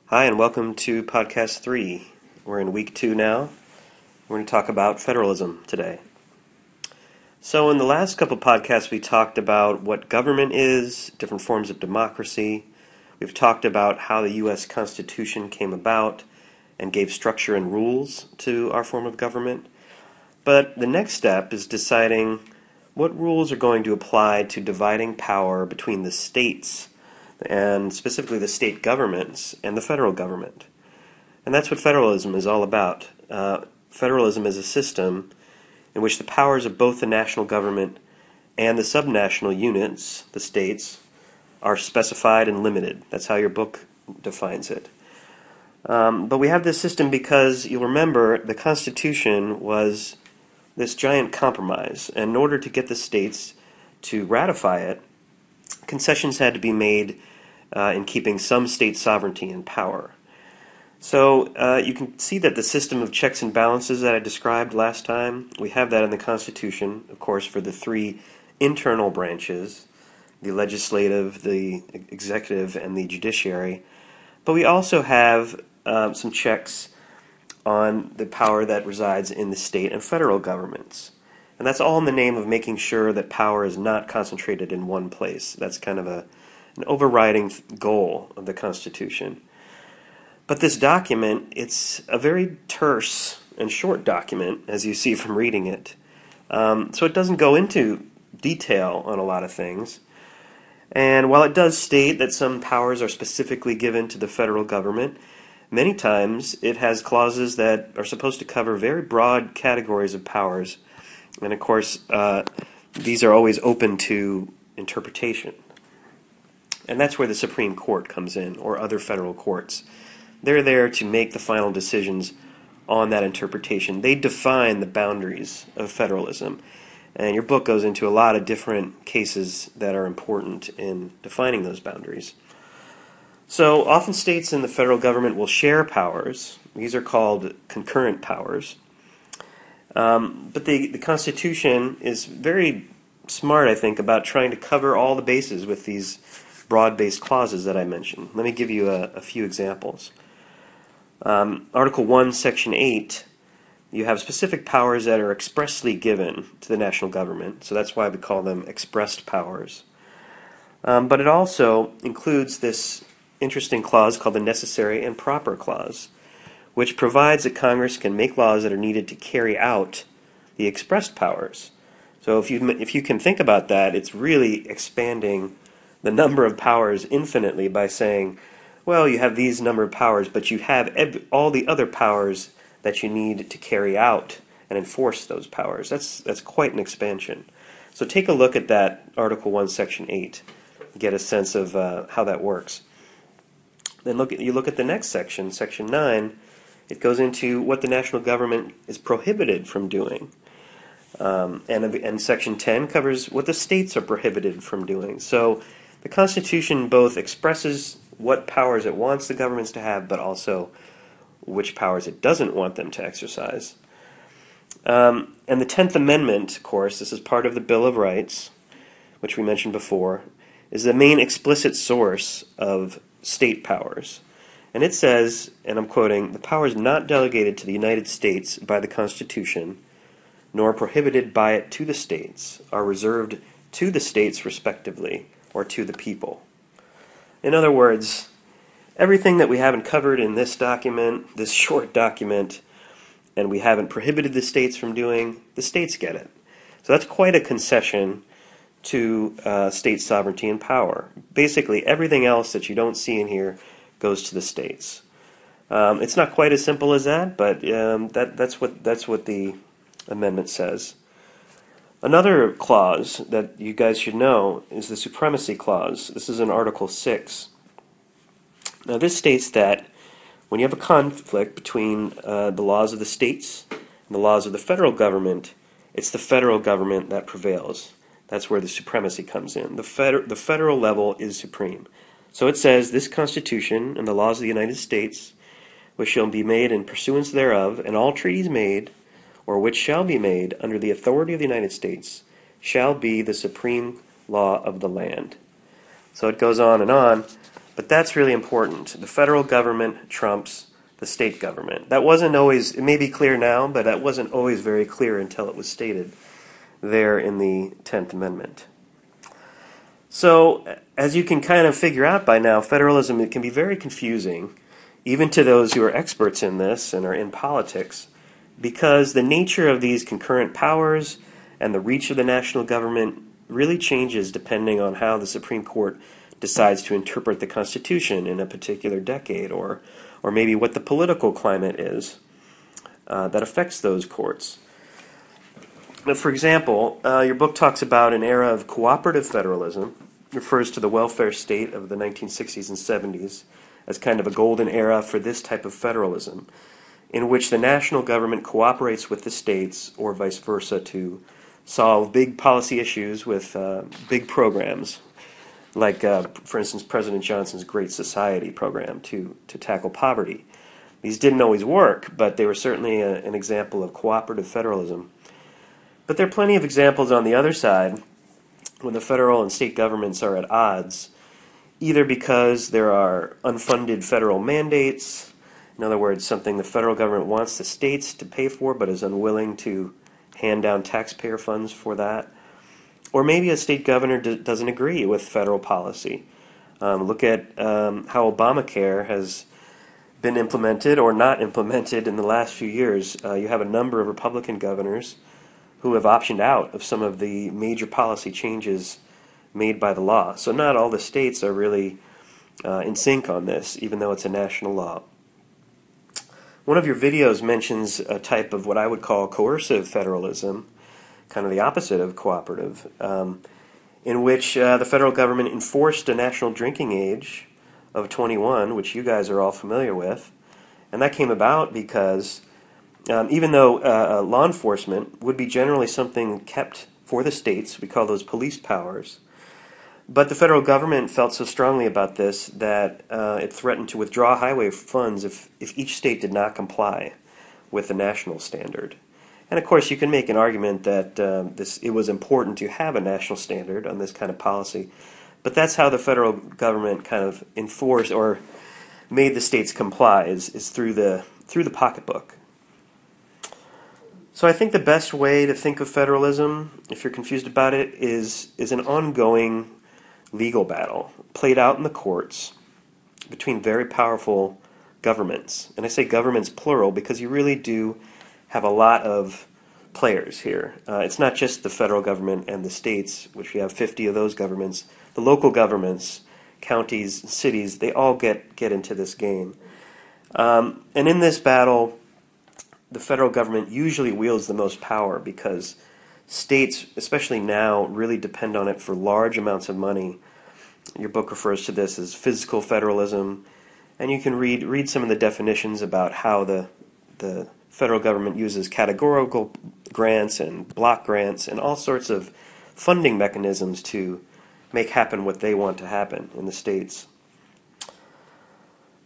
Hi, and welcome to Podcast 3. We're in week 2 now. We're going to talk about federalism today. So in the last couple podcasts, we talked about what government is, different forms of democracy. We've talked about how the U.S. Constitution came about and gave structure and rules to our form of government. But the next step is deciding what rules are going to apply to dividing power between the states, and specifically the state governments and the federal government. And that's what federalism is all about. Federalism is a system in which the powers of both the national government and the subnational units, the states, are specified and limited. That's how your book defines it. But we have this system because, you'll remember, the Constitution was this giant compromise. And in order to get the states to ratify it, concessions had to be made in keeping some state sovereignty and power. So you can see that the system of checks and balances that I described last time, we have that in the Constitution, of course, for the three internal branches, the legislative, the executive, and the judiciary. But we also have some checks on the power that resides in the state and federal governments. And that's all in the name of making sure that power is not concentrated in one place. That's kind of an overriding goal of the Constitution. But this document, it's a very terse and short document, as you see from reading it. So it doesn't go into detail on a lot of things. And while it does state that some powers are specifically given to the federal government, many times it has clauses that are supposed to cover very broad categories of powers. And of course, these are always open to interpretation. And that's where the Supreme Court comes in, or other federal courts. They're there to make the final decisions on that interpretation. They define the boundaries of federalism. And your book goes into a lot of different cases that are important in defining those boundaries. So often states in the federal government will share powers. These are called concurrent powers. But the Constitution is very smart, I think, about trying to cover all the bases with these broad-based clauses that I mentioned. Let me give you a few examples. Article 1, Section 8, you have specific powers that are expressly given to the national government, so that's why we call them expressed powers. But it also includes this interesting clause called the Necessary and Proper Clause, which provides that Congress can make laws that are needed to carry out the expressed powers. So if you can think about that, it's really expanding the number of powers infinitely by saying, well, you have these number of powers, but you have all the other powers that you need to carry out and enforce those powers. That's quite an expansion. So take a look at that Article 1, Section 8, get a sense of how that works. Then you look at the next section, Section 9. It goes into what the national government is prohibited from doing. And Section 10 covers what the states are prohibited from doing. So the Constitution both expresses what powers it wants the governments to have, but also which powers it doesn't want them to exercise. And the 10th Amendment, of course, this is part of the Bill of Rights, which we mentioned before, is the main explicit source of state powers. And it says, and I'm quoting, "The powers not delegated to the United States by the Constitution, nor prohibited by it to the states, are reserved to the states respectively, or to the people." In other words, everything that we haven't covered in this document, this short document, and we haven't prohibited the states from doing, the states get it. So that's quite a concession to state sovereignty and power. Basically, everything else that you don't see in here goes to the states. It's not quite as simple as that, but that's what the amendment says. Another clause that you guys should know is the Supremacy Clause. This is in Article 6. Now this states that when you have a conflict between the laws of the states and the laws of the federal government, it's the federal government that prevails. That's where the supremacy comes in. The federal level is supreme. So it says, "This Constitution and the laws of the United States, which shall be made in pursuance thereof, and all treaties made, or which shall be made under the authority of the United States, shall be the supreme law of the land." So it goes on and on. But that's really important. The federal government trumps the state government. That wasn't always, it may be clear now, but that wasn't always very clear until it was stated there in the 10th Amendment. So, as you can kind of figure out by now, federalism, it can be very confusing, even to those who are experts in this and are in politics, because the nature of these concurrent powers and the reach of the national government really changes depending on how the Supreme Court decides to interpret the Constitution in a particular decade, or maybe what the political climate is that affects those courts. Now, for example, your book talks about an era of cooperative federalism, refers to the welfare state of the 1960s and 70s as kind of a golden era for this type of federalism, in which the national government cooperates with the states, or vice versa, to solve big policy issues with big programs, like, for instance, President Johnson's Great Society program to tackle poverty. These didn't always work, but they were certainly an example of cooperative federalism. But there are plenty of examples on the other side when the federal and state governments are at odds, either because there are unfunded federal mandates, in other words, something the federal government wants the states to pay for but is unwilling to hand down taxpayer funds for that, or maybe a state governor doesn't agree with federal policy. Look at how Obamacare has been implemented or not implemented in the last few years. You have a number of Republican governors who have optioned out of some of the major policy changes made by the law. So not all the states are really in sync on this, even though it's a national law. One of your videos mentions a type of what I would call coercive federalism, kind of the opposite of cooperative, in which the federal government enforced a national drinking age of 21, which you guys are all familiar with. And that came about because even though law enforcement would be generally something kept for the states, we call those police powers, but the federal government felt so strongly about this that it threatened to withdraw highway funds if each state did not comply with the national standard. And of course, you can make an argument that it was important to have a national standard on this kind of policy, but that's how the federal government kind of enforced or made the states comply is through the pocketbook. So I think the best way to think of federalism, if you're confused about it, is an ongoing legal battle played out in the courts between very powerful governments. And I say governments plural because you really do have a lot of players here. It's not just the federal government and the states, which we have 50 of those governments. The local governments, counties, cities, they all get into this game. And in this battle, the federal government usually wields the most power because states, especially now, really depend on it for large amounts of money. Your book refers to this as physical federalism, and you can read some of the definitions about how the federal government uses categorical grants and block grants and all sorts of funding mechanisms to make happen what they want to happen in the states.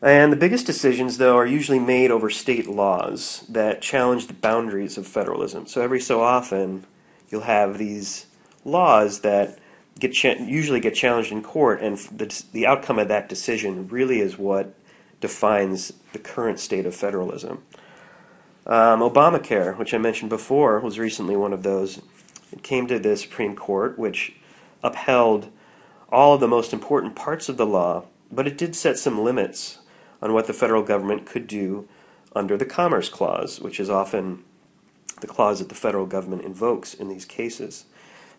And the biggest decisions, though, are usually made over state laws that challenge the boundaries of federalism. So every so often, you'll have these laws that usually get challenged in court, and the outcome of that decision really is what defines the current state of federalism. Obamacare, which I mentioned before, was recently one of those. It came to the Supreme Court, which upheld all of the most important parts of the law, but it did set some limits on what the federal government could do under the Commerce Clause, which is often the clause that the federal government invokes in these cases.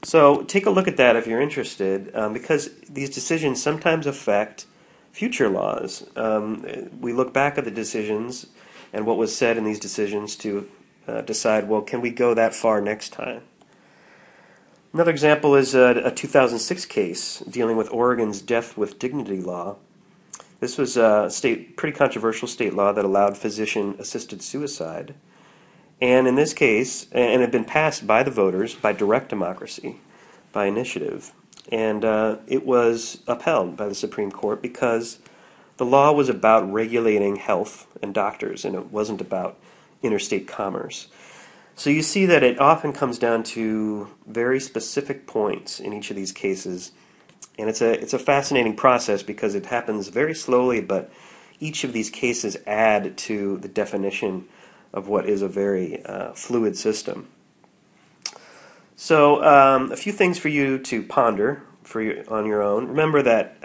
So take a look at that if you're interested, because these decisions sometimes affect future laws. We look back at the decisions and what was said in these decisions to decide, well, can we go that far next time? Another example is a 2006 case dealing with Oregon's Death with Dignity law. This was a pretty controversial state law that allowed physician-assisted suicide. And in this case, and it had been passed by the voters by direct democracy, by initiative. And it was upheld by the Supreme Court because the law was about regulating health and doctors, and it wasn't about interstate commerce. So you see that it often comes down to very specific points in each of these cases And it's a fascinating process because it happens very slowly, but each of these cases add to the definition of what is a very fluid system. So a few things for you to ponder on your own. Remember that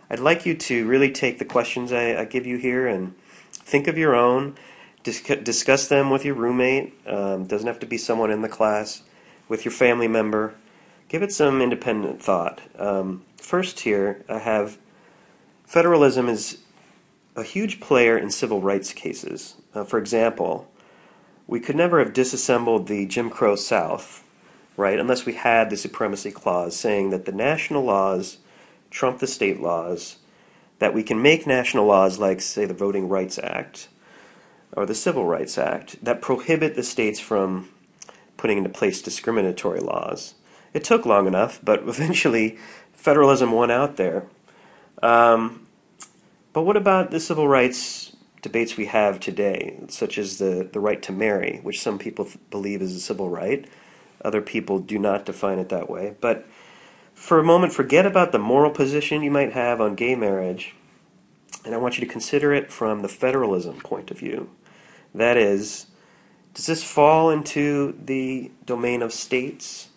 I'd like you to really take the questions I give you here and think of your own. Discuss them with your roommate. Doesn't have to be someone in the class. With your family member. Give it some independent thought. First here, I have federalism is a huge player in civil rights cases. For example, we could never have disassembled the Jim Crow South, right, unless we had the Supremacy Clause saying that the national laws trump the state laws, that we can make national laws like, say, the Voting Rights Act or the Civil Rights Act that prohibit the states from putting into place discriminatory laws. It took long enough, but eventually federalism won out there. But what about the civil rights debates we have today, such as the right to marry, which some people believe is a civil right. Other people do not define it that way. But for a moment, forget about the moral position you might have on gay marriage, and I want you to consider it from the federalism point of view. That is, does this fall into the domain of states,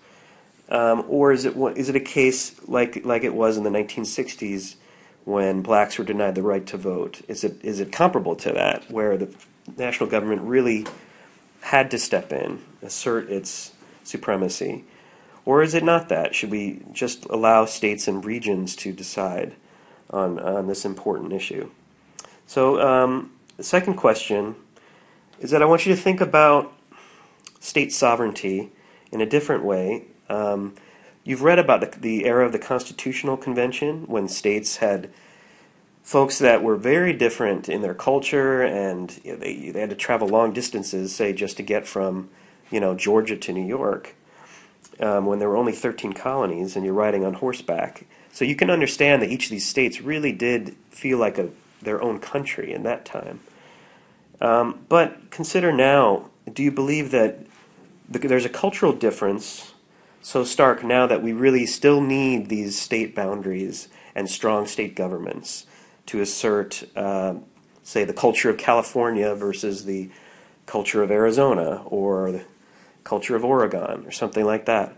or is it a case like it was in the 1960s when blacks were denied the right to vote? Is it comparable to that, where the national government really had to step in, assert its supremacy? Or is it not that? Should we just allow states and regions to decide on this important issue? So the second question is that I want you to think about state sovereignty in a different way. You've read about the era of the Constitutional Convention when states had folks that were very different in their culture, and they had to travel long distances, say, just to get from Georgia to New York, when there were only 13 colonies, and you're riding on horseback. So you can understand that each of these states really did feel like their own country in that time. But consider now, do you believe that there's a cultural difference so stark now that we really still need these state boundaries and strong state governments to assert, say, the culture of California versus the culture of Arizona or the culture of Oregon or something like that?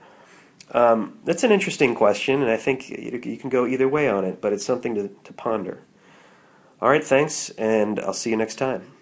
That's an interesting question, and I think you can go either way on it, but it's something to ponder. All right, thanks, and I'll see you next time.